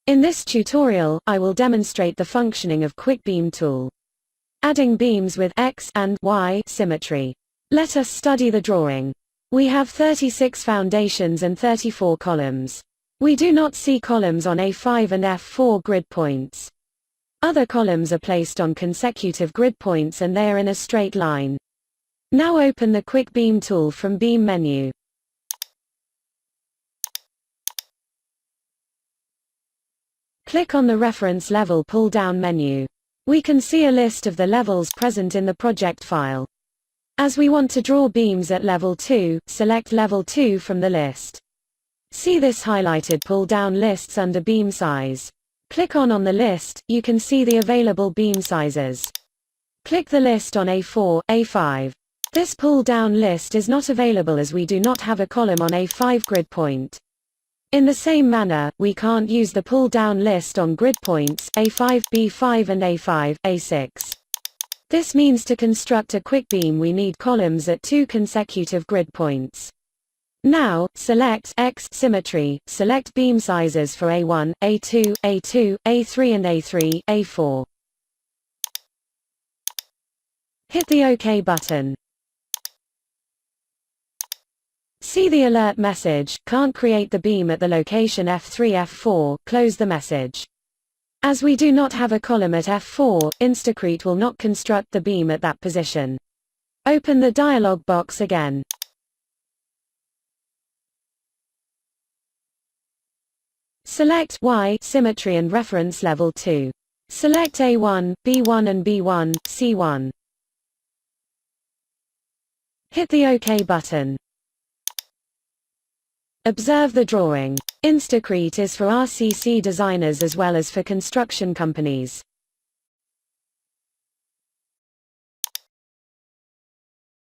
In this tutorial, I will demonstrate the functioning of Quick Beam tool. Adding beams with X and Y symmetry. Let us study the drawing. We have 36 foundations and 34 columns. We do not see columns on A5 and F4 grid points. Other columns are placed on consecutive grid points and they are in a straight line. Now open the Quick Beam tool from Beam menu. Click on the Reference Level pull-down menu. We can see a list of the levels present in the project file. As we want to draw beams at level 2, select level 2 from the list. See this highlighted pull-down lists under beam size. Click on the list, you can see the available beam sizes. Click the list on A4, A5. This pull-down list is not available as we do not have a column on A5 grid point. In the same manner, we can't use the pull-down list on grid points A5, B5 and A5, A6. This means to construct a quick beam we need columns at 2 consecutive grid points. Now, select X symmetry, select beam sizes for A1, A2, A2, A3 and A3, A4. Hit the OK button. See the alert message, can't create the beam at the location F3, F4, close the message. As we do not have a column at F4, InstaCrete will not construct the beam at that position. Open the dialog box again. Select Y symmetry and reference level 2. Select A1, B1 and B1, C1. Hit the OK button. Observe the drawing. InstaCrete is for RCC designers as well as for construction companies.